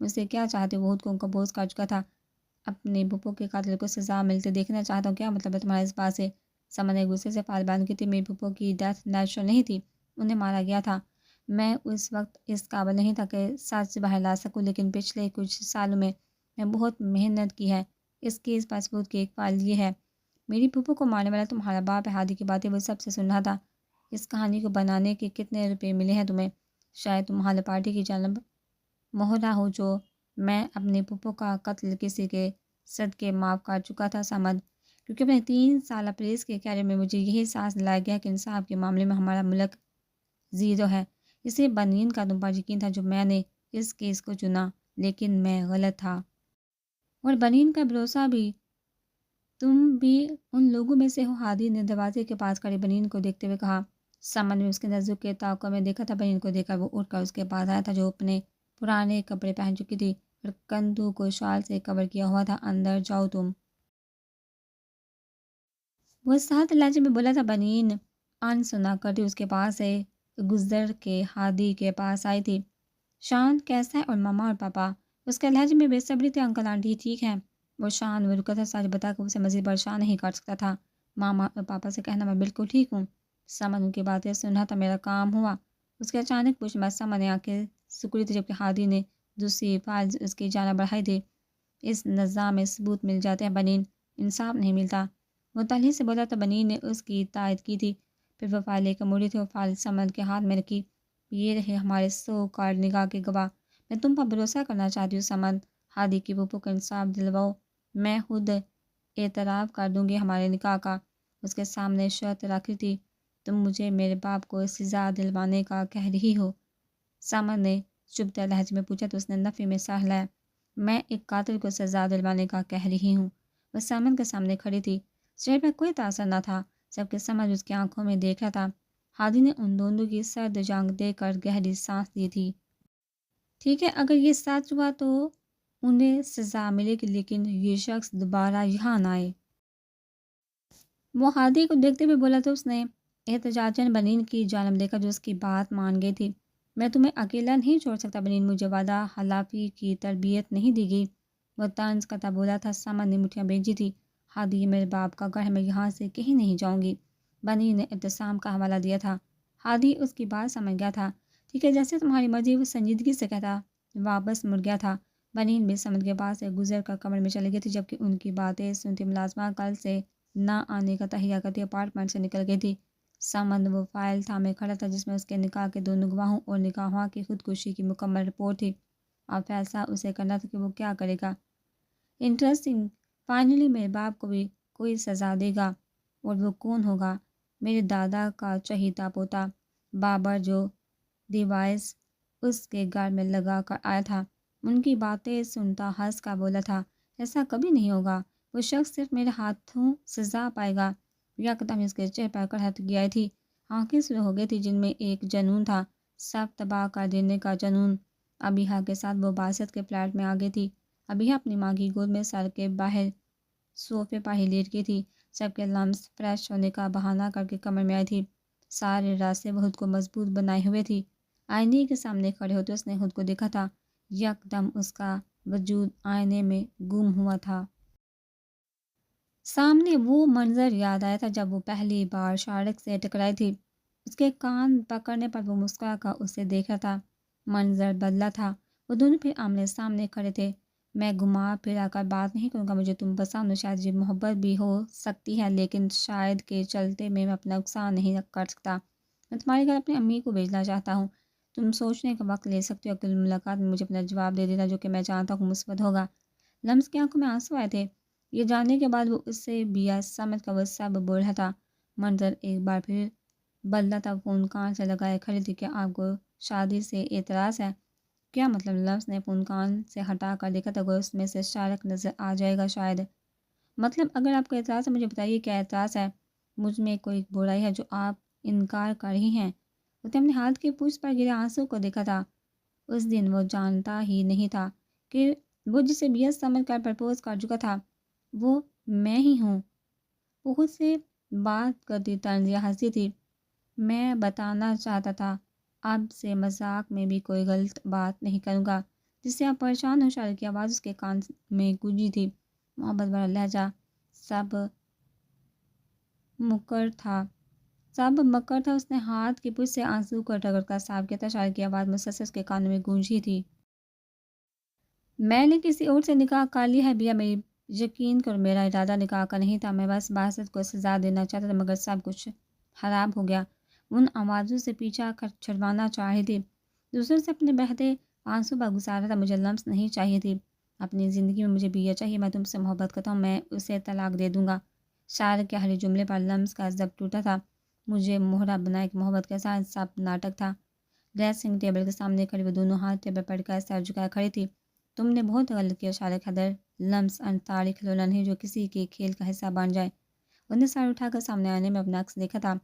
مجھ سے کیا چاہتے ہو؟ وہ خود کو کمپوز کر چکا تھا۔ اپنے پھپھو کے قاتل کو سزا ملتے دیکھنا چاہتا ہوں، کیا مطلب ہے تمہارا اس بات سے؟ سمن نے غصے سے پال باندھ کی تھی۔ میری پھپھو کی ڈیتھ نیچرل نہیں تھی، انہیں مارا گیا تھا۔ میں اس وقت اس قابل نہیں تھا کہ سچ سے باہر لا سکوں، لیکن پچھلے کچھ سالوں میں بہت محنت کی ہے۔ اس کیس پر ثبوت کی ایک فائل یہ ہے۔ میری پھپھو کو مارنے والا تمہارا باپ ہے۔ ہادی کی باتیں وہ سب سے سن رہا تھا۔ اس کہانی کو بنانے کے کتنے روپے ملے ہیں تمہیں؟ شاید تم حال پارٹی کی جانب مہرہ ہو جو میں اپنی پھپھو کا قتل کسی کے صدقے معاف کر چکا تھا سمجھ، کیونکہ اپنے 3 سالہ پولیس کے کیریئر میں مجھے یہی احساس دلایا گیا کہ انصاف کے معاملے میں ہمارا ملک زیرو ہے۔ اسے بنین کا تم پر یقین تھا جو میں نے اس کیس کو چنا، لیکن میں غلط تھا۔ اور بنین کا بھروسہ بھی، تم بھی ان لوگوں میں سے ہو؟ ہادی نے دروازے کے پاس کھڑی بنین کو دیکھتے ہوئے کہا۔ سمن نے اس کے نزدیک کے توقع میں دیکھا تھا۔ بنین کو دیکھ کر وہ اٹھ کر اس کے پاس آیا تھا جو اپنے پرانے کپڑے پہن چکی تھی اور کندھوں کو شال سے کور کیا ہوا تھا۔ اندر جاؤ تم، وہ سخت لہجے میں بولا تھا۔ بنین ان سنا کرتی اس کے پاس سے گزر کے ہادی کے پاس آئی تھی۔ شان کیسا ہے؟ اور ماما اور پاپا؟ اس کے لہجے میں بے صبری تھی۔ انکل آنٹی ٹھیک ہے؟ وہ شان وہ رکا تھا، سچ بتا کر اسے مزید پریشان نہیں کر سکتا تھا۔ ماما اور پاپا سے کہنا میں بالکل ٹھیک ہوں۔ سمن ان کی باتیں سن رہا تھا۔ میرا کام ہوا؟ اس کے اچانک پوچھ میں سمن نے آنکھیں سکڑی تھی جبکہ ہادی نے دوسری فائل اس کی جانب بڑھائی تھی۔ اس نظام میں ثبوت مل جاتے ہیں بنین، انصاف نہیں ملتا، وہ تلخی سے بولا تھا۔ بنین نے اس کی تائید کی تھی۔ پھر وہ فائل لے کر مڑی تھی اور فائل سمن کے ہاتھ میں رکھی۔ یہ رہے ہمارے 100 کارڈ نکاح کے گواہ۔ میں تم پر بھروسہ کرنا چاہتی ہوں سمن، ہادی کی پھپھو کو انصاف دلواؤ، میں خود اعتراف کر دوں گی ہمارے نکاح کا۔ اس کے سامنے شرط رکھی تھی، تم مجھے میرے باپ کو سزا دلوانے کا کہہ رہی ہو؟ سمن نے چبھتے لہجے میں پوچھا تو اس نے نفی میں سہ ہلایا۔ میں ایک قاتل کو سزا دلوانے کا کہہ رہی ہوں۔ وہ سمن کے سامنے کھڑی تھی، چہرے پر کوئی تاثر نہ تھا، جبکہ سمجھ اس کی آنکھوں میں دیکھ رہا تھا۔ ہادی نے ان دونوں کی سرد جنگ دیکھ کر گہری سانس لی تھی۔ ٹھیک ہے، اگر یہ سچ ہوا تو انہیں سزا ملے گی، لیکن یہ شخص دوبارہ یہاں نہ آئے۔ وہ ہادی کو دیکھتے ہوئے بولا تو اس نے احتجاجاً بنین کی جانب دیکھا جو اس کی بات مان گئی تھی۔ میں تمہیں اکیلا نہیں چھوڑ سکتا بنین، مجھے وعدہ خلافی کی تربیت نہیں دی گئی، وہ طنز کرتا بولا تھا۔ سمن نے مٹھیاں بھیجی تھی۔ ہادی یہ میرے باپ کا گھر ہے، میں یہاں سے کہیں نہیں جاؤں گی۔ بنین نے ابتسام کا حوالہ دیا تھا۔ ہادی اس کی بات سمجھ گیا تھا۔ ٹھیک ہے، جیسے تمہاری مرضی، وہ سنجیدگی سے کہتا واپس مڑ گیا تھا۔ بنین بھی سمن کے پاس سے گزر کر کمرے میں چلی گئی تھی، جبکہ ان کی باتیں سنتی ملازمہ کل سے نہ آنے کا تہیہ کرتی اپارٹمنٹ سے نکل گئی تھی۔ سمن وہ فائل تھامے کھڑا تھا جس میں اس کے نکاح کے دونوں گواہوں اور نکاحوں کی خودکشی کی مکمل رپورٹ تھی۔ اب فیصلہ اسے کرنا تھا کہ وہ کیا کرے گا۔ انٹرسٹنگ، فائنلی میرے باپ کو بھی کوئی سزا دے گا، اور وہ کون ہوگا؟ میرے دادا کا چہیتا پوتا بابر، جو ڈیوائس اس کے گھر میں لگا کر آیا تھا۔ ان کی باتیں سنتا ہنس کا بولا تھا، ایسا کبھی نہیں ہوگا، وہ شخص صرف میرے ہاتھوں سزا پائے گا۔ یکدم اس کے چہرے پر کڑھٹ گئی تھی، آنکھیں سرخ ہو گئی تھی جن میں ایک جنون تھا، سب تباہ کر دینے کا جنون۔ ابیحا کے ساتھ وہ باسط کے فلیٹ میں آ گئی تھی۔ ابیحا اپنی ماں کی گود میں سر کے باہر صوفے پر ہی لیٹ گئی تھی، جبکہ لمس فریش ہونے کا بہانہ کر کے کمرے میں آئی تھی۔ سارے راستے وہ خود کو مضبوط بنائے ہوئے تھی۔ آئینے کے سامنے کھڑے ہوتے اس نے خود کو دیکھا تھا، یکدم اس کا وجود آئینے میں گم ہوا تھا۔ سامنے وہ منظر یاد آیا تھا جب وہ پہلی بار شارک سے ٹکرائی تھی۔ اس کے کان پکڑنے پر وہ مسکرا کر اسے دیکھ رہا تھا۔ منظر بدلا تھا، وہ دونوں پھر آمنے سامنے کھڑے تھے۔ میں گھما پھرا کر بات نہیں کروں گا، مجھے تم پسند ہو، شاید یہ محبت بھی ہو سکتی ہے، لیکن شاید کے چلتے میں اپنا نقصان نہیں کر سکتا۔ میں تمہارے گھر اپنی امی کو بھیجنا چاہتا ہوں، تم سوچنے کا وقت لے سکتے ہو، اگلی ملاقات میں مجھے اپنا جواب دے دینا جو کہ میں جانتا ہوں مثبت ہوگا۔ لمس کی آنکھوں میں آنسو آئے تھے، یہ جاننے کے بعد وہ اس سے بیا سمجھ کر وہ سب بول رہا تھا۔ منظر ایک بار پھر بدلا تھا، فون کان سے لگائے کھڑی تھی۔ کیا آپ کو شادی سے اعتراض ہے؟ کیا مطلب؟ لمس نے فون کان سے ہٹا کر دیکھا تھا، وہ اس میں سے شارک نظر آ جائے گا شاید۔ مطلب اگر آپ کو اعتراض ہے مجھے بتائیے کیا اعتراض ہے؟ مجھ میں کوئی برائی ہے جو آپ انکار کر رہی ہیں؟ اس نے اپنے ہاتھ کی پوچھ پر گرے آنسو کو دیکھا تھا۔ اس دن وہ جانتا ہی نہیں تھا کہ وہ جسے بیس سمجھ کر پرپوز کر چکا تھا وہ میں ہی ہوں۔ وہ خود سے بات کرتی طنز یا ہنسی تھی۔ میں بتانا چاہتا تھا اب سے مذاق میں بھی کوئی غلط بات نہیں کروں گا، جس سے آپ پریشان ہو؟ شارق کی آواز اس کے کان میں گونجی تھی۔ محبت بڑا لہجہ سب مکر تھا اس نے ہاتھ کی پشت سے آنسو کو رگڑ کر صاف کیا تھا۔ شارق کی آواز مسلسل اس کے کانوں میں گونجی تھی۔ میں نے کسی اور سے نکاح کر لی ہے بیا، میری یقین کرو میرا ارادہ نکاح کا نہیں تھا، میں بس باسط کو سزا دینا چاہتا تھا، مگر سب کچھ خراب ہو گیا۔ ان آوازوں سے پیچھا کر چھڑوانا چاہ رہی تھی، دوسروں سے اپنے بہتے آنسو پر گزارا تھا۔ مجھے لمس نہیں چاہیے تھی اپنی زندگی میں، مجھے بیا چاہیے، میں تم سے محبت کرتا ہوں، میں اسے طلاق دے دوں گا۔ شارق کے ہر جملے پر لمس کا ضبط ٹوٹا تھا۔ مجھے مہرا بنائے کہ محبت کے ساتھ سب ناٹک تھا۔ ڈریسنگ ٹیبل کے سامنے کھڑی وہ دونوں ہاتھ ٹیبل پر ٹکائے سر جھکائے کھڑی تھی۔ تم نے بہت غلط کیا شارق، حیدر لمس انصاری کھلونا نہیں جو کسی کے کھیل کا حصہ بن جائے۔ انہوں نے سر اٹھا کر سامنے آنے میں اپنا عکس دیکھا تھا۔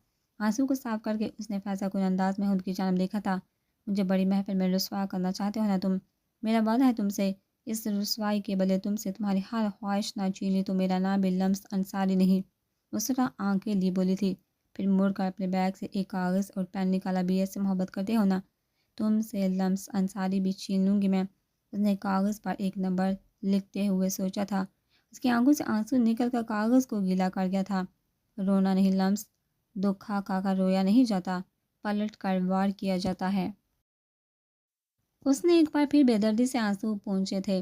آنسو کو صاف کر کے اس نے فیصلہ کن انداز میں خود کی جانب دیکھا تھا۔ مجھے بڑی محفل میں رسوا کرنا چاہتے ہو نا تم؟ میرا وعدہ ہے تم سے، اس رسوائی کے بدلے تم سے تمہاری ہر خواہش نہ چھین لی تو میرا نام بھی لمس انصاری نہیں۔ اس طرح آنکھیں لی بولی تھی، پھر مڑ کر اپنے بیگ سے ایک کاغذ اور پین نکالا۔ بی ایس سے محبت کرتے ہو نا؟ تم سے لمس انصاری بھی چھین لوں گی میں۔ اس نے کاغذ پر ایک نمبر لکھتے ہوئے سوچا تھا۔ اس کی آنکھوں سے آنسو نکل کر کاغذ کو گیلا کر گیا تھا۔ رونا نہیں لمس، دکھ کھا کر رویا نہیں جاتا، پلٹ کر وار کیا جاتا ہے۔ اس نے ایک بار پھر بے دردی سے آنسو پونچھے تھے۔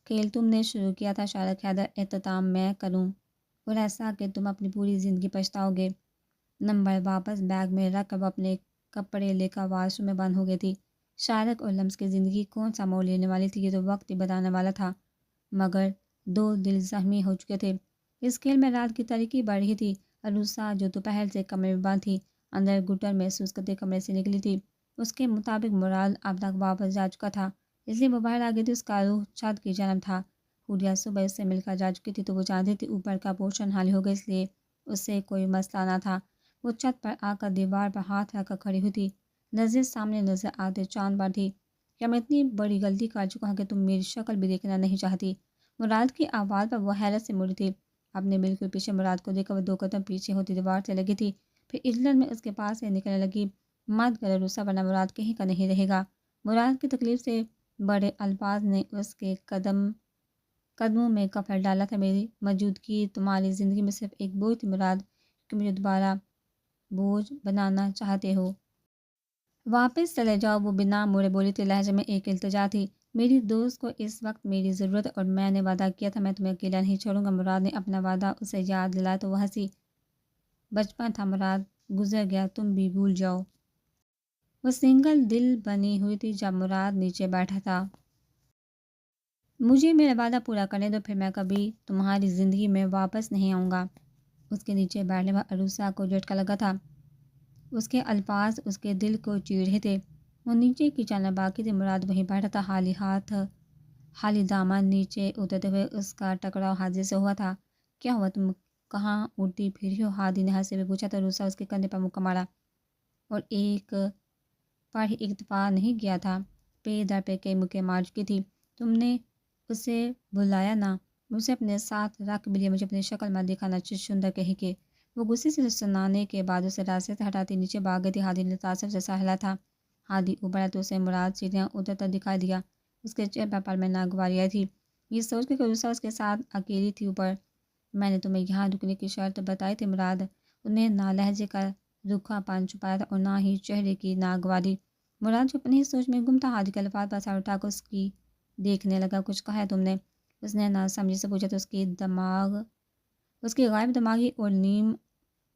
کھیل تم نے شروع کیا تھا شارق، حیدر اختتام میں کروں، اور ایسا کہ تم اپنی پوری زندگی پچھتاؤ گے۔ نمبر واپس بیگ میں رکھ کر وہ اپنے کپڑے لے کر واش روم میں بند ہو گئی تھی۔ شارق اور لمس کی زندگی کون سا موڑ لینے والی تھی یہ تو وقت ہی بتانے والا تھا، مگر دو دل زخمی ہو چکے تھے۔ اس کھیل میں رات کی تاریکی بڑھ رہی تھی۔ عروسہ جو دوپہر سے کمرے میں بند تھی، اندر گھٹن محسوس کرتے کمرے سے نکلی تھی۔ اس کے مطابق مراد اب تک واپس جا چکا تھا، اس لیے وہ باہر آ گئی تھی۔ اس کا روح چھت کی جانب تھا۔ حوریہ صبح اس سے مل کر جا چکی تھی تو وہ جانتی تھی اوپر کا پورشن خالی ہو گیا، اس لیے اس سے کوئی مسئلہ نہ تھا۔ وہ چھت پر آ کر دیوار پر ہاتھ رکھ کر کھڑی ہوئی تھی، نظر سامنے نظر آتے چاند پر تھی۔ کیا میں اتنی بڑی غلطی کر چکا ہوں کہ تم میری شکل بھی دیکھنا نہیں چاہتی؟ مراد کی آواز پر وہ حیرت سے مڑی تھی۔ اپنے بالکل پیچھے مراد کو دیکھ کر وہ دو قدم پیچھے ہوتی دیوار سے لگی تھی، پھر عجلت میں اس کے پاس سے نکلنے لگی۔ مت کرو عروسہ ورنہ مراد کہیں کا نہیں رہے گا۔ مراد کی تکلیف سے بڑے الفاظ نے اس کے قدموں میں کفر ڈالا تھا۔ میری موجودگی تمہاری زندگی میں صرف ایک بوجھ تھی مراد، کہ مجھے دوبارہ بوجھ بنانا چاہتے ہو۔ واپس چلے جاؤ، وہ بنا موڑے بولی تھی، لہجے میں ایک التجا تھی۔ میری دوست کو اس وقت میری ضرورت ہے اور میں نے وعدہ کیا تھا میں تمہیں اکیلا نہیں چھوڑوں گا۔ مراد نے اپنا وعدہ اسے یاد دلایا تو وہ ہنسی۔ بچپن تھا مراد، گزر گیا، تم بھی بھول جاؤ۔ وہ سنگل دل بنی ہوئی تھی جب مراد نیچے بیٹھا تھا۔ مجھے میرا وعدہ پورا کرنے دو، پھر میں کبھی تمہاری زندگی میں واپس نہیں آؤں گا۔ اس کے نیچے بیٹھنے پر عروسہ کو جھٹکا لگا تھا۔ اس کے الفاظ اس کے دل کو چیر رہے تھے۔ وہ نیچے کی چلنا باقی تھی، مراد وہیں بیٹھا تھا، خالی ہاتھ خالی دامن، نیچے اترتے ہوئے اس کا ٹکراؤ ہادی سے ہوا تھا۔ کیا ہوا، تم کہاں اڑتی پھری ہو؟ ہادی نے ہنستے ہوئے پوچھا تھا۔ عروسہ اس کے کندھے پر مکہ مارا اور ایک پر ہی اکتفا نہیں کیا تھا، پے در پہ کئی مکے مار چکی تھی۔ تم نے اسے بلایا نا، مجھے اپنے ساتھ رکھ بھی لیا، مجھے اپنی شکل مت دکھانا چشندر کہیں کے۔ وہ غصے سے سنانے کے بعد اسے راستے سے ہٹاتی نیچے بھاگ گئی تھی۔ ہادی نے تعصب سے سہلا تھا۔ ہادی اوپر آیا تو اسے مراد سیڑھیاں اترتا دکھائی دیا۔ اس کے چہرے پر میں ناگواری آئی تھی، یہ سوچ کے کہ عروسہ اس کے ساتھ اکیلی تھی اوپر۔ میں نے تمہیں یہاں رکنے کی شرط بتائی تھی مراد۔ انہیں نہ لہجے کا رکھا پن چھپایا تھا اور نہ ہی چہرے کی ناگواری۔ مراد جو اپنی ہی سوچ میں گم تھا، ہادی کے الفاظ پر سر اٹھا کر اس کی دیکھنے لگا۔ کچھ کہا ہے تم نے؟ اس نے نہ سمجھی سے پوچھا تو اس کی غائب دماغی اور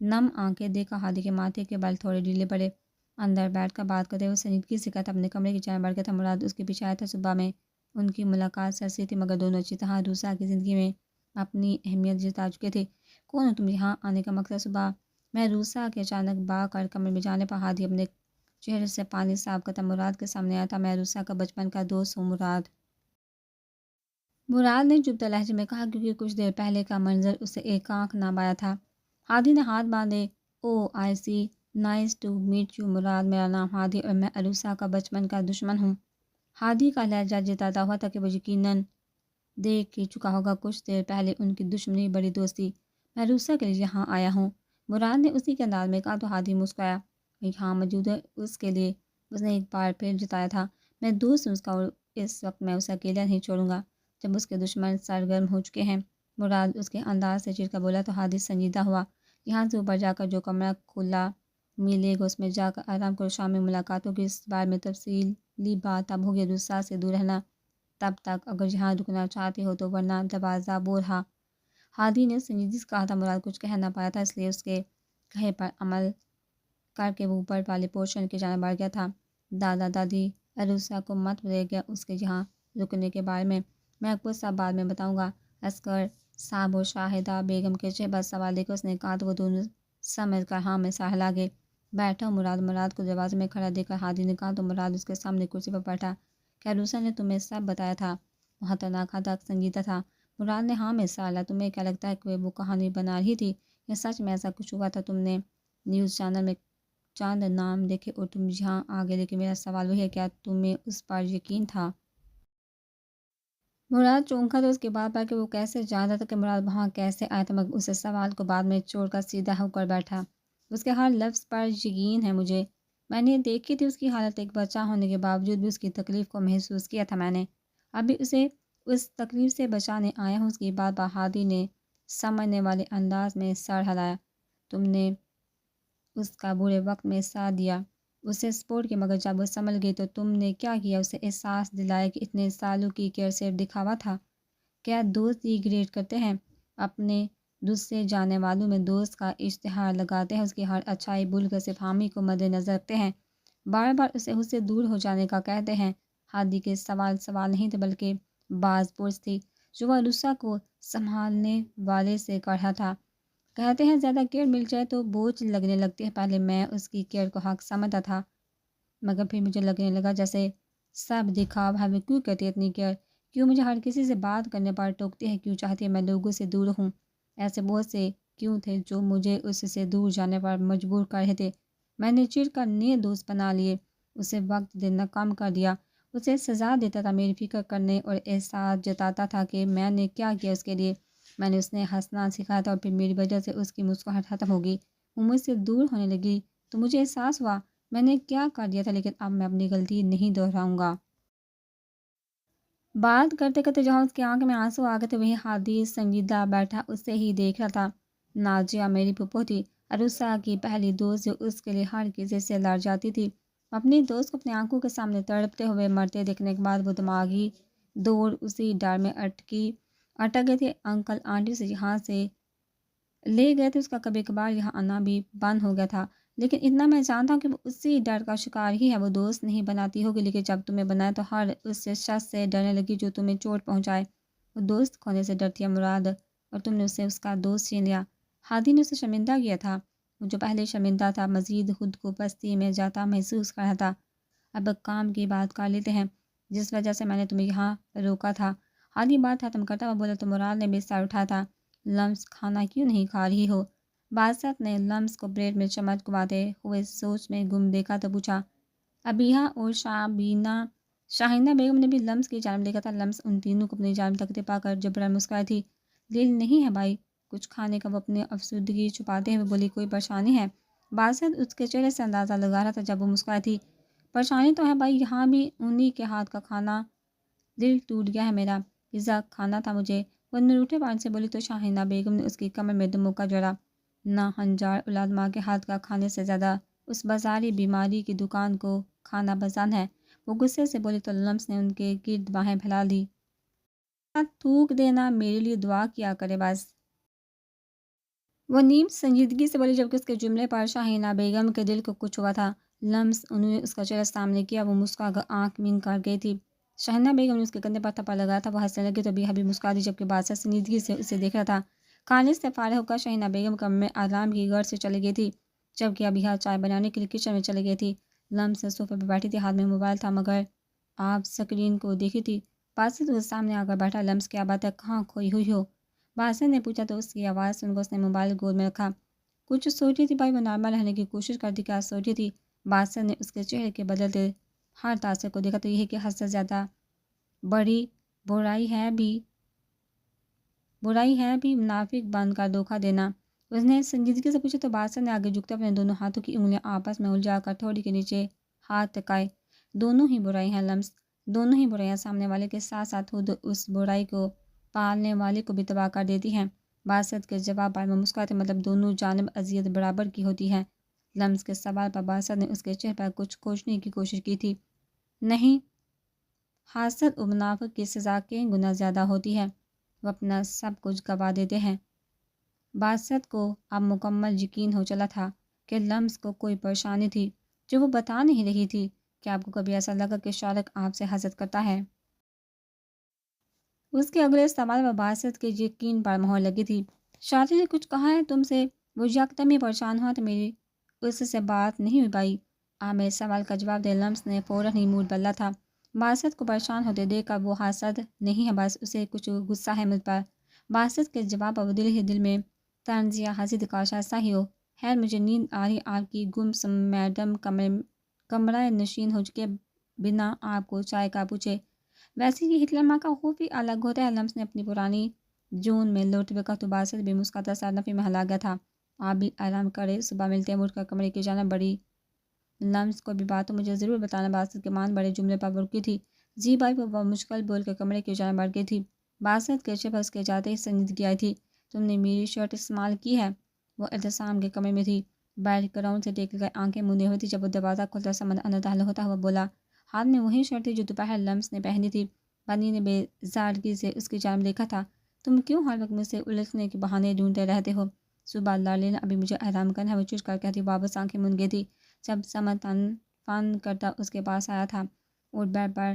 نم آنکھیں دیکھ کر ہادی کے ماتھے کے بال تھوڑے ڈھیلے پڑے۔ اندر بیٹھ کر بات کرتے ہوئے سنجیدگی سے کہا تھا، اپنے کمرے کی جانب بڑھ گیا تھا۔ مراد اس کے پیچھے آیا تھا۔ صبح میں ان کی ملاقات سرسری تھی، مگر دونوں اچھی طرح عروسہ کی زندگی میں اپنی اہمیت جتا چکے تھے۔ کون ہو تم؟ یہاں آنے کا مقصد؟ صبح میں عروسہ کے اچانک بھاگ کر کمرے میں جانے پر ہادی اپنے چہرے سے پانی صاف کرتا مراد کے سامنے آیا تھا۔ میں عروسہ کا بچپن کا دوست ہوں مراد نے چبھتے لہجے میں کہا، کیونکہ کچھ دیر پہلے کا منظر اسے ایک آنکھ نہ بایا تھا۔ ہادی نے ہاتھ باندھے۔ او آئی سی، نائس ٹو میٹ یو مراد، میرا نام ہادی اور میں عروسہ کا بچپن کا دشمن ہوں۔ ہادی کا لہجہ جتاتا ہوا تھا کہ وہ یقیناً دیکھ ہی چکا ہوگا کچھ دیر پہلے ان کی دشمنی بڑی دوستی۔ میں عروسہ کے لیے یہاں آیا ہوں، مراد نے اسی کے انداز میں کہا تو ہادی مسکرایا۔ یہاں موجود ہے اس کے لیے، اس نے ایک بار پھر جتایا تھا۔ میں دوست ہوں اس کا اور اس وقت میں اسے اکیلا نہیں چھوڑوں گا جب اس کے دشمن سرگرم ہو چکے ہیں۔ مراد اس کے انداز سے چڑ کر بولا تو ہادی سنجیدہ ہوا۔ یہاں سے اوپر جا کر جو کمرہ کھلا ملے گا اس میں جا کر آرام کرو، شام میں ملاقات ہوگی، اس بارے میں تفصیلی بات اب ہوگی، دوسرا سے دور رہنا تب تک، اگر یہاں رکنا چاہتے ہو تو، ورنہ دروازہ وہ رہا۔ ہادی نے سنجیدگی سے کہا تھا۔ مراد کچھ کہہ نہ پایا تھا، اس لیے اس کے کہے پر عمل کر کے وہ اوپر والے پورشن کی جانب بڑھ گیا تھا۔ دادا دادی عروسہ کو مت رہ گیا اس کے یہاں رکنے کے بارے میں آپ کو سب بعد میں بتاؤں گا۔ عسکر صاحب اور شاہدہ بیگم کے چہرے پر سوال دیکھ کر اس نے کہا تو وہ دونوں سمجھ کر ہاں میں سر ہلا گئے۔ بیٹھو مراد کو دروازے میں کھڑا دیکھ کر ہادی نے کہا تو مراد اس کے سامنے کرسی پر بیٹھا۔ کیا عروسہ نے تمہیں سب بتایا تھا؟ وہ خطرناک حد تک سنجیدہ تھا۔ مراد نے ہاں میں سر ہلا۔ تمہیں کیا لگتا ہے کہ وہ کہانی بنا رہی تھی یا سچ میں ایسا کچھ ہوا تھا؟ تم نے نیوز چینل میں چاند نام دیکھے اور تم یہاں آ گئے، لیکن میرا سوال وہی ہے، کیا تمہیں اس پر یقین تھا؟ مراد چونکا تو اس کے بعد پر کہ وہ کیسے جانتا تھا کہ مراد وہاں کیسے آیا تھا، مگر اسے سوال کو بعد میں چھوڑ کر سیدھا ہو کر بیٹھا۔ اس کے ہر لفظ پر یقین ہے مجھے۔ میں نے دیکھی تھی اس کی حالت، ایک بچہ ہونے کے باوجود بھی اس کی تکلیف کو محسوس کیا تھا میں نے۔ ابھی اسے اس تکلیف سے بچانے آیا ہوں۔ اس کی بات پر ہادی نے سمجھنے والے انداز میں سر ہلایا۔ تم نے اس کا برے وقت میں ساتھ دیا، اسے سپورٹ کی، مگر جب وہ سنبھل گئی تو تم نے کیا کیا؟ اسے احساس دلایا کہ اتنے سالوں کی کیئر صرف دکھاوا تھا۔ کیا دوست ڈیگریڈ کرتے ہیں؟ اپنے دوسرے جانے والوں میں دوست کا اشتہار لگاتے ہیں، اس کی ہر اچھائی بھول کر صرف حامی کو مد نظر رکھتے ہیں، بار بار اسے اس سے دور ہو جانے کا کہتے ہیں۔ ہادی کے سوال نہیں تھے بلکہ باز پرس تھی جو وہ عروسہ کو سنبھالنے والے سے کر رہا تھا۔ کہتے ہیں زیادہ کیئر مل جائے تو بوجھ لگنے لگتی ہے۔ پہلے میں اس کی کیئر کو حق سمجھتا تھا، مگر پھر مجھے لگنے لگا جیسے سب دکھاوا ہے۔ وہ کیوں کرتی ہے اتنی کیئر؟ کیوں مجھے ہر کسی سے بات کرنے پر ٹوکتی ہے؟ کیوں چاہتی ہے میں لوگوں سے دور ہوں؟ ایسے بہت سے کیوں تھے جو مجھے اس سے دور جانے پر مجبور کر رہے تھے۔ میں نے چڑ کر نئے دوست بنا لیے، اسے وقت دینا کم کر دیا، اسے سزا دیتا تھا، میری فکر کرنے اور احساس جتاتا تھا کہ میں نے کیا کیا اس کے لیے۔ میں نے اس نے ہنسنا سکھایا تھا اور پھر میری وجہ سے اس کی مسکراہٹ ختم ہو گئی، وہ مجھ سے دور ہونے لگی تو مجھے احساس ہوا میں نے کیا کر دیا تھا، لیکن اب میں اپنی غلطی نہیں دہراؤں گا۔ بات کرتے کرتے جہاں اس کی آنکھ میں آنسو آ گئے تھے وہیں ہادی سنجیدہ بیٹھا اسے ہی دیکھ رہا تھا۔ نازیہ میری پھپھو تھی، عروسہ کی پہلی دوست جو اس کے لیے ہر کسی سے لڑ جاتی تھی۔ اپنی دوست کو اپنی آنکھوں کے سامنے تڑپتے ہوئے مرتے دیکھنے کے بعد وہ دماغی دوڑ اسی ڈر میں اٹک گئی تھی۔ انکل آنٹی سے یہاں سے لے گئے تھے، اس کا کبھی کبھار یہاں آنا بھی بند ہو گیا تھا، لیکن اتنا میں جانتا ہوں کہ وہ اسی ڈر کا شکار ہی ہے۔ وہ دوست نہیں بناتی ہوگی، لیکن جب تمہیں بنایا تو ہر اس شخص سے ڈرنے لگی جو تمہیں چوٹ پہنچائے۔ وہ دوست کھونے سے ڈرتی ہے مراد، اور تم نے اسے اس کا دوست چھین لیا۔ ہادی نے اسے شرمندہ کیا تھا، وہ جو پہلے شرمندہ تھا مزید خود کو پستی میں جاتا محسوس کر رہا تھا۔ اب کام کی بات کر لیتے ہیں جس وجہ سے میں نے تمہیں یہاں روکا تھا۔ ہادی بات ختم کرتا ہوا بولا تو مراد نے بھی سر اٹھایا تھا۔ لمس کھانا کیوں نہیں کھا رہی ہو؟ باسط نے لمس کو پلیٹ میں چمکواتے ہوئے سوچ میں گم دیکھا تو پوچھا۔ ابیہ اور شاہینہ بیگم نے بھی لمس کی جانب دیکھا تھا۔ لمس ان تینوں کو اپنی جانب تکتے پا کر جبران مسکرائی تھی۔ دل نہیں ہے بھائی کچھ کھانے کا؟ وہ اپنی افسردگی چھپاتے ہوئے بولی۔ کوئی پریشانی ہے؟ باسط اس کے چہرے سے اندازہ لگا رہا تھا جب وہ مسکرائی تھی۔ پریشانی تو ہے بھائی، یہاں بھی انہی کے ہاتھ کا کھانا، دل ٹوٹ گیا ہے میرا، پیزا کھانا تھا مجھے، وہ روٹے پان سے بولی تو شاہینہ بیگم نے اس کی کمر میں دم کا جڑا۔ نہ ہنجار اولاد ماں کے ہاتھ کا کھانے سے زیادہ اس بازاری بیماری کی دکان کو کھانا پسند ہے، وہ غصے سے بولی تو لمس نے ان کے گرد باہیں پھیلا دی۔ تھوک دینا، میرے لیے دعا کیا کرے بس، وہ نیم سنجیدگی سے بولی، جبکہ اس کے جملے پر شاہینہ بیگم کے دل کو کچھ ہوا تھا۔ لمس انہوں نے اس کا چہرہ سامنے کیا، وہ مسکرا کر آنکھ مینگ کر گئی تھی۔ شاہینہ بیگم نے اس کے کندھے پر تھپڑ لگایا تھا، وہ ہنسنے لگی تو ابیہ بھی مسکرا دی، جبکہ باسط سنجیدگی سے اسے دیکھ رہا تھا۔ کھانے سے فارغ ہو کر شاہینہ بیگم کمرے میں آرام کی غرض سے چلی گئی تھی، جبکہ ابیہ چائے بنانے کے لیے کچن میں چلی گئی تھی۔ لمس صوفے پر بیٹھی تھی، ہاتھ میں موبائل تھا، مگر آپ سکرین کو دیکھی تھی۔ باسط اس سامنے آ کر بیٹھا۔ لمس کیا بات ہے، کہاں کھوئی ہوئی ہو؟ باسط نے پوچھا تو اس کی آواز سن کر اس نے موبائل گود میں رکھا۔ کچھ سوچی تھی بھائی، وہ نارمل رہنے کی کوشش کرتی۔ کیا سوچی تھی؟ باسط نے اس کے چہرے کے بدلتے ہر تاثر کو دیکھا تو یہ کہ حد سے زیادہ بڑی برائی ہے بھی منافق بن کر دھوکہ دینا، اس نے سنجیدگی سے پوچھا تو باسط نے آگے جھکتے اپنے دونوں ہاتھوں کی انگلیاں آپس میں الجھا کر تھوڑی کے نیچے ہاتھ ٹکائے۔ دونوں ہی برائی ہیں لمس، دونوں ہی برائیاں سامنے والے کے ساتھ ساتھ خود اس برائی کو پالنے والے کو بھی تباہ کر دیتی ہیں۔ باسط کے جواب پر وہ مسکراتے، مطلب دونوں جانب اذیت برابر کی ہوتی ہے۔ لمس کے سوال پر باسط نے اس کے چہرے پر کچھ کھوجنے کی کوشش کی تھی۔ نہیں، حاسد و منافق کی سزا کئی گنا زیادہ ہوتی ہے، وہ اپنا سب کچھ گوا دیتے ہیں۔ باسط کو اب مکمل یقین ہو چلا تھا کہ لمس کو کوئی پریشانی تھی جو وہ بتا نہیں رہی تھی۔ کہ آپ کو کبھی ایسا لگا کہ شارق آپ سے حسد کرتا ہے؟ اس کے اگلے سوال پر باسط کے یقین پر مہر لگی تھی۔ شارق نے کچھ کہا ہے تم سے؟ وہ یکدم ہی پریشان ہوا تو میری اس سے بات نہیں ہو پائی۔ آپ میرے سوال کا جواب دے۔ لمس نے فوراً ہی موڈ بدلا تھا۔ باسط کو پریشان ہوتے دیکھ کر وہ حاسد نہیں ہے، بس اسے کچھ غصہ ہے مجھ پر۔ باسط کے جواب پر وہ دل ہی دل میں طنز یا حسد کا ایسا ہی ہو۔ خیر مجھے نیند آ رہی، آپ کی گمسم میڈم کمرہ نشین ہو چکے بنا آپ کو چائے کا پوچھے۔ ویسے ہی ہٹلر ماں کا خوف بھی الگ ہوتا ہے۔ لمس نے اپنی پرانی جون میں لوٹے ہوئے کہا تو باسط بھی مسکراتا سر نفی میں ہلا گیا تھا۔ آپ بھی آرام کرے، صبح ملتے ہیں۔ اٹھ کر کمرے کی جانب بڑھی۔ لمس کو بھی بات تو مجھے ضرور بتانا۔ باسط کے مان بڑے جملے پر رکی تھی۔ جی بھائی، وہ مشکل بول کر کمرے کی جانب بڑھ گئی تھی۔ باسط کے چہرے پر اس کے جاتے ہی سنجیدگی آئی تھی۔ تم نے میری شرٹ استعمال کی ہے؟ وہ اعتصام کے کمرے میں تھی، بیک گراؤنڈ سے ٹیک کر آنکھیں مندے ہوئی تھی۔ جب وہ دروازہ کھلتا سمن اندر داخل ہوتا ہوا بولا، ہاتھ میں وہی شرٹ تھی جو دوپہر لمس نے پہنی تھی۔ بنی نے بے زاردگی سے اس کی جانب دیکھا تھا۔ تم کیوں ہر وقت مجھ سے الجھنے کے بہانے ڈھونڈتے رہتے ہو؟ صبح لارلین، ابھی مجھے آرام کرنا ہے، وہ چڑھ کر کہتی۔ واپس آنکھیں موند گئی تھی جب سمن فن کرتا اس کے پاس آیا تھا اور بیڈ پر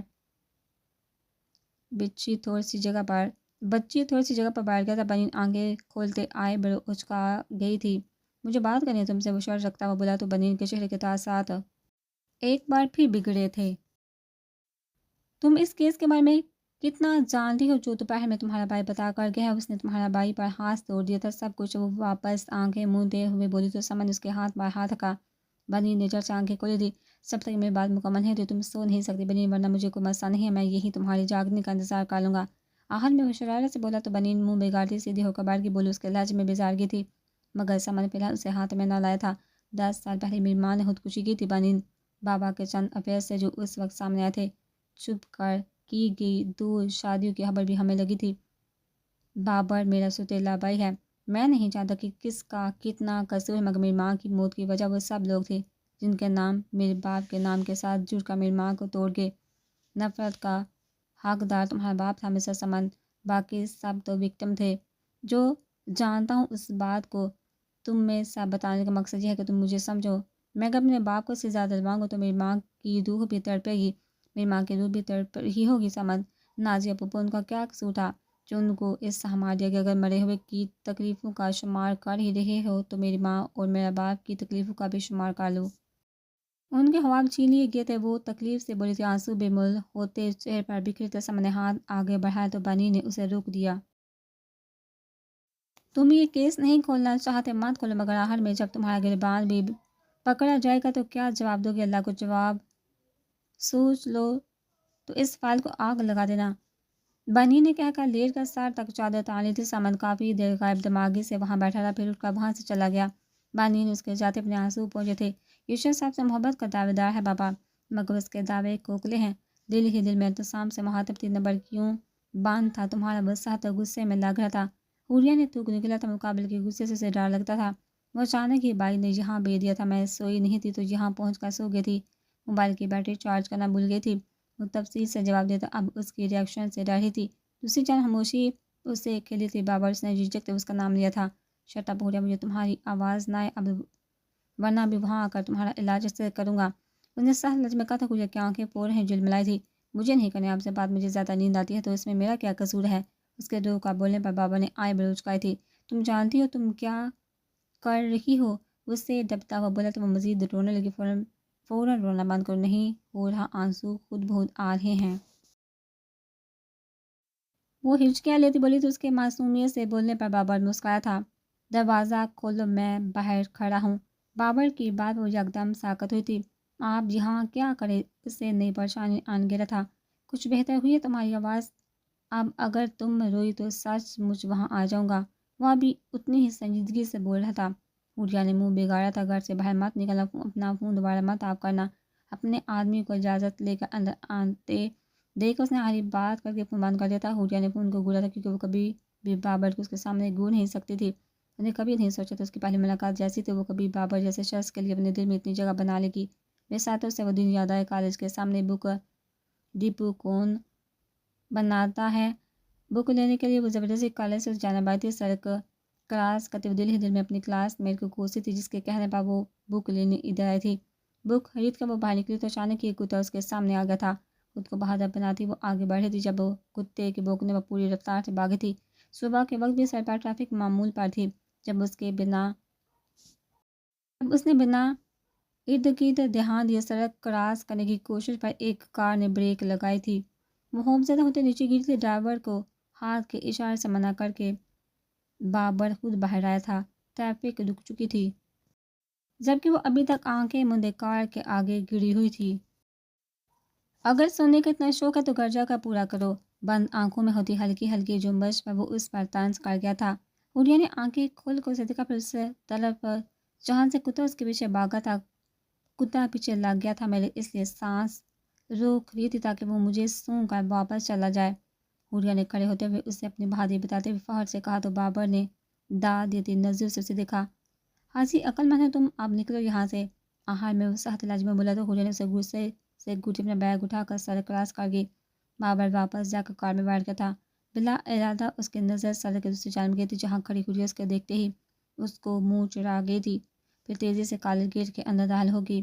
بچی تھوڑی سی جگہ پر بیٹھ گیا تھا۔ بنی آنکھیں کھولتے آئے بڑے اچکا گئی تھی۔ مجھے بات کرنی ہے تم سے، وہ شرط رکھتا ہوا بولا تو بنی کے چہرے کے تاثرات ایک بار پھر بگڑے تھے۔ تم اس کیس کے بارے میں کتنا جانتی ہو جو دوپہر میں تمہارا بھائی بتا کر گیا ہے؟ اس نے تمہارا بھائی پر ہاتھ توڑ دیا تھا، سب کچھ۔ وہ واپس آنکھیں موندے ہوئے بولی تو سمن اس کے ہاتھ پر ہاتھ رکھا۔ بنی نے جڑ سے آنکھیں کھولی تھی۔ جب تک میری بات مکمل ہے تو تم سو نہیں سکتی بنی، ورنہ مجھے کوئی مسئلہ نہیں ہے، میں یہی تمہاری جاگنے کا انتظار کر لوں گا۔ آخر میں وہ شرارت سے بولا تو بنی منہ بگاڑتی سیدھی ہو کر بیٹھ گئی۔ بولی اس کے لہجے میں بیزارگی تھی، مگر سمن نے فی الحال اسے ہاتھ میں نہ لایا تھا۔ 10 سال پہلے میری ماں نے خودکشی کی تھی بنی، بابا کے چند افیئر سے جو اس وقت سامنے آئے تھے۔ چھپ کر کی گئی 2 شادیوں کی خبر بھی ہمیں لگی تھی۔ بابر میرا سوتیلا بھائی ہے، میں نہیں جانتا کہ کس کا کتنا قصور ہے، مگر میری ماں کی موت کی وجہ وہ سب لوگ تھے جن کے نام میرے باپ کے نام کے ساتھ جڑ کر میری ماں کو توڑ گئے۔ نفرت کا حقدار تمہارا باپ تھا مسز سمن، باقی سب تو وکٹم تھے۔ جو جانتا ہوں اس بات کو تم میں سب بتانے کا مقصد یہ ہے کہ تم مجھے سمجھو۔ میں اگر اپنے باپ کو سزا دلواؤں گا تو میری ماں کی روح بھی تڑپے گی، میری ماں کی روح بھی تڑپ ہی ہوگی۔ سمن، نازیہ پھوپھو، ان کا کیا قصور تھا جو ان کو اس ہمار دیا کہ اگر مرے ہوئے کی تکلیفوں کا شمار کر ہی رہے ہو تو میری ماں اور میرا باپ کی تکلیفوں کا بھی شمار کر لو۔ ان کے خواب چھین لیے گئے تھے، وہ تکلیف سے بولی تھی، آنسو بے مل ہوتے چہرے پر بکھرے تھے۔ سمن نے ہاتھ آگے بڑھایا تو بنی نے اسے روک دیا۔ تم یہ کیس نہیں کھولنا چاہتے مت کھولو، مگر آخر میں جب تمہارا گریبان بھی پکڑا جائے گا تو کیا جواب دو گے؟ اللہ کو جواب سوچ لو تو اس فائل کو آگ لگا دینا، بنی نے کہہ کر لیٹ کر سر تک چادر تان لی تھی۔ سمن کافی دیر غائب دماغی سے وہاں بیٹھا رہا، پھر اٹھ کر وہاں سے چلا گیا۔ بنی نے اس کے جاتے اپنے آنسو پہنچے تھے۔ یشر صاحب سے محبت کا دعوے دار ہے بابا، مگر اس کے دعوے کھوکھلے ہیں۔ دل ہی دل میں اعتصام سے مخاطب تھی، نمبر کیوں بند تھا تمہارا؟ غصہ تو غصے میں لگ رہا تھا، حوریہ نے تھوک نکلا تھا، مقابل کے غصے سے اسے ڈر لگتا تھا۔ وہ اچانک ہی بھائی نے یہاں بھیج دیا تھا، میں سوئی نہیں تھی تو یہاں پہنچ کر سو گئی تھی، موبائل کی بیٹری چارج کرنا بھول گئی تھی۔ وہ تفصیل سے جواب دیتا، اب اس کی ری ایکشن سے ڈر رہی تھی۔ دوسری جان خاموشی اس سے کھلی تھی۔ بابر اس نے جھجکتے اس کا نام لیا تھا۔ شٹ اپ حوریہ، مجھے تمہاری آواز نہ آئے اب، ورنہ بھی وہاں آ کر تمہارا علاج سے کروں گا۔ اس نے سخت لہجے میں کہا تھا۔ حوریہ کی آنکھیں پور ہیں جھلملائی تھی۔ مجھے نہیں کرنی آپ سے بات، مجھے زیادہ نیند آتی ہے تو اس میں میرا کیا قصور ہے؟ اس کے روح کا بولنے پر بابا نے آئے بڑے اچکائی تھی۔ تم جانتی ہو تم کیا کر رہی ہو؟ اس سے دبتا ہوا بولا تو وہ مزید رونے لگی۔ فوراً رونا بند کرو، نہیں ہو رہا، آنسو خود بخود آ رہے ہیں۔ وہ ہچکیاں لیتی بولی تو اس کے معصومیت سے بولنے پر بابر مسکرایا تھا۔ دروازہ کھولو، میں باہر کھڑا ہوں۔ بابر کی بات وہ یکدم ساکت ہوئی تھی۔ آپ یہاں کیا کریں؟ اس سے نئی پریشانی آن گرا تھا۔ کچھ بہتر ہوئی ہے تمہاری آواز؟ اب اگر تم روئی تو سچ مجھ وہاں آ جاؤں گا۔ وہ بھی اتنی ہی سنجیدگی سے بول رہا تھا۔ حوریہ نے منہ بگاڑا تھا، گھر سے باہر مت نکلنا، اپنا فون دوبارہ مت آف کرنا، اپنے آدمی کو اجازت لے کر اندر آتے دیکھ اس نے آخری بات کر کے فون بند کر دیا تھا۔ حوریا نے فون کو گھورا تھا کیونکہ وہ کبھی بھی بابر کو اس کے سامنے گھور نہیں سکتی تھی۔ انہوں نے کبھی نہیں سوچا تھا اس کی پہلی ملاقات جیسی تھی وہ کبھی بابر جیسے شخص کے لیے اپنے دل میں اتنی جگہ بنا لے گی۔ میرے ساتھ سے وہ دن یاد آئے کالج کے سامنے بک ڈپو کون بناتا ہے۔ بک لینے کے لیے وہ زبردستی کالج سے جانا بائی تھی۔ سڑک کراس کرتے ہوئے دل ہی دل میں اپنی کلاس میٹ کو کوستی تھی جس کے کہنے پر وہ بک لینے ادھر آئی تھی۔ بک خرید کر وہ باہر نکلی تو اچانک ایک کتا اس کے سامنے آ گیا تھا۔ خود کو بہادر بناتی وہ آگے بڑھ رہی تھی جب وہ کتے کے بھونکنے پر پوری رفتار سے بھاگی تھی۔ صبح کے وقت بھی سڑک پر ٹریفک معمول پر تھی جب اس نے بنا ارد گرد دھیان دیے سڑک کراس کرنے کی کوشش پر ایک کار نے بریک لگائی تھی۔ وہ خوف زدہ ہوتے نیچے گر کے ڈرائیور کو ہاتھ کے اشارے سے منع کر کے بابر خود باہر آیا تھا۔ ٹریفک رک چکی تھی جبکہ وہ ابھی تک آنکھیں مندے کار کے آگے گری ہوئی تھی۔ اگر سونے کا اتنا شوق ہے تو گھر جا کر پورا کرو۔ بند آنکھوں میں ہوتی ہلکی ہلکی جنبش پر وہ اس پر طنز کر گیا تھا۔ حوریا نے آنکھیں کھول کر اسے دیکھا پھر اس طرف جہاں سے کتا اس کے پیچھے بھاگا تھا۔ کتا پیچھے لگ گیا تھا میرے اس لیے سانس روک رہی تھی تاکہ وہ مجھے سونگھ کر واپس چلا جائے۔ حوریا نے کھڑے ہوتے ہوئے اسے اپنی بہادری بتاتے ہوئے فخر سے کہا تو بابر نے داد دیتی نظر سے اسے دیکھا۔ حاجی عقل مند ہے تم، اب نکلو یہاں سے۔ آخر میں وہ سخت لہجے میں بولا تو حوریا نے اسے غصے سے گھوٹی اپنا بیگ اٹھا کر سڑک کراس کر گئی۔ بابر واپس جا کر کار میں بیٹھ گیا تھا۔ بلا ارادہ اس کی نظر سڑک کے دوسری جانب گئی تھی جہاں کھڑی حوریا اس کے دیکھتے ہی اس کو منہ چڑھا گئی تھی۔ پھر تیزی سے کالج گیٹ کے اندر داخل ہوگی۔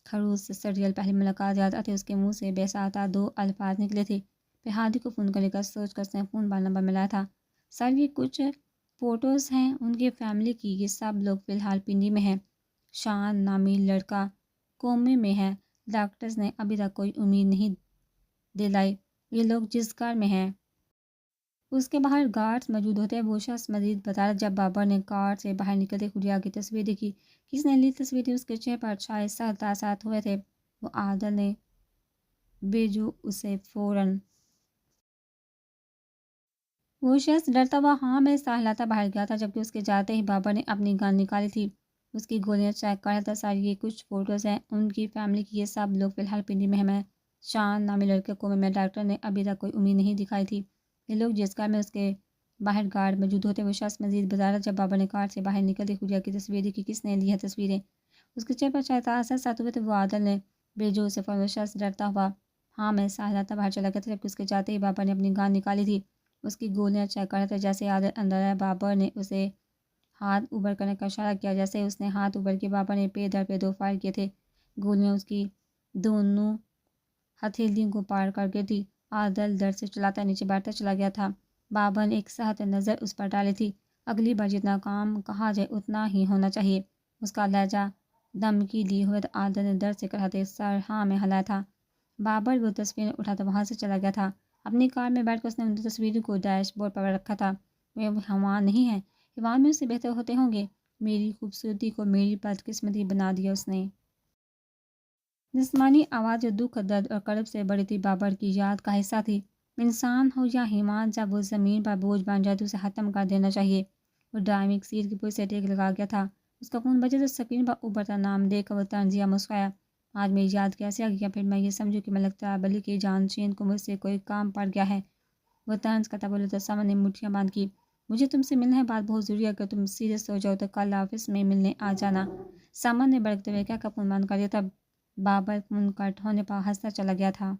خروش سے سریل پہلی ملاقات یاد آتے اس کے منہ سے بے ساختہ دو الفاظ نکلے تھے۔ پھر ہادی کو فون کرنے کا سوچ کر اس نے فون پر نمبر ملایا تھا۔ سر یہ کچھ فوٹوز ہیں ان کی فیملی کی، یہ سب لوگ فی الحال پنڈی میں ہیں۔ شان نامی لڑکا کومے میں ہے، ڈاکٹرز نے ابھی تک کوئی امید نہیں دلائی۔ یہ لوگ جس کار میں ہیں اس کے باہر گارڈز موجود ہوتے ہیں۔ وہ شخص مزید بتا رہا جب بابر نے کار سے باہر نکلتے حوریا کی تصویر دیکھی۔ کس نے لی تصویر تھی؟ اس کے چہرے پر چھائے سخت تاثرات ہوئے تھے۔ وہ عادل نے بھیجو اسے فوراً۔ وہ شخص ڈرتا ہوا ہاں میں سہلاتا باہر گیا تھا جبکہ اس کے جاتے ہی بابر نے اپنی گن نکالی تھی۔ اس کی گولیاں چیک کر رہا تھا۔ سر یہ کچھ فوٹوز ہیں ان کی فیملی کی، یہ سب لوگ فی الحال پنڈی میں ہیں۔ شان نامی لڑکے کو میں ڈاکٹر نے ابھی تک کوئی امید نہیں دکھائی تھی۔ یہ لوگ جس کار میں اس کے باہر گارڈ موجود ہوتے وہ شخص مزید بتا رہا جب بابر نے کار سے باہر نکلتے حوریا کی تصویر دیکھی۔ کس نے لی ہے تصویریں؟ اس کے چہرے پر شاید تاثر ساتھ ہوئے تھے۔ وہ عادل نے بھیجو اسے فوراً۔ وہ شخص ڈرتا ہوا ہاں میں سہلاتا باہر چلا گیا تھا جبکہ اس کے جاتے ہی بابر نے اپنی گن نکالی تھی۔ اس کی گولیاں چیک کر رہا تھا۔ جیسے عادل اندر آیا بابر نے اسے ہاتھ اوپر کرنے کا اشارہ کیا۔ جیسے اس نے ہاتھ اوپر کیا بابر نے پے در پہ دو فائر کیے تھے۔ گولیاں اس کی دونوں ہتھیلیوں کو پار کر گئی تھی۔ عادل ڈر سے چلاتا نیچے بیٹھتا چلا گیا تھا۔ بابر نے ایک سخت نظر اس پر ڈالی تھی۔ اگلی بار جتنا کام کہا جائے اتنا ہی ہونا چاہیے۔ اس کا لہجہ دھمکی لیے ہوئے تھا۔ عادل نے ڈر سے کہتے سر ہاں میں ہلایا تھا۔ بابر وہ تصویریں اٹھاتا وہاں سے چلا گیا تھا۔ اپنی کار میں بیٹھ کر اس نے ان تصویروں کو ڈیش بورڈ پر رکھا تھا۔ وہ حیوان نہیں ہے، حیوان میں اس سے بہتر ہوتے ہوں گے۔ میری خوبصورتی کو میری بدقسمتی بنا دیا اس نے۔ جسمانی آواز جو دکھ درد اور کرب سے بڑی تھی بابر کی یاد کا حصہ تھی۔ انسان ہو یا حیوان جب وہ زمین پر بوجھ بن جائے تو اسے ختم کر دینا چاہیے۔ وہ ڈرائیونگ سیٹ کی پشت سے ٹیک لگا گیا تھا۔ اس کا فون بجے تو اسکرین پر ابھرتا نام دیکھ کر وہ طنزیہ مسکرایا۔ آج میری یاد کیسے آ گیا؟ پھر میں یہ سمجھوں کہ ملک ترا بلی کے جانشین کو مجھ سے کوئی کام پڑ گیا ہے۔ وہ طنز کرتا بولا تو سمن نے مٹھیاں باندھ کی۔ مجھے تم سے ملنا ہے، بات بہت ضروری ہے۔ اگر تم سیریس ہو جاؤ تو کل آفس میں ملنے آ جانا۔ سمن نے بڑکتے ہوئے کہہ کر فون بند کر دیا تھا۔ بابر فون کٹ ہونے پر ہنستا چلا گیا تھا۔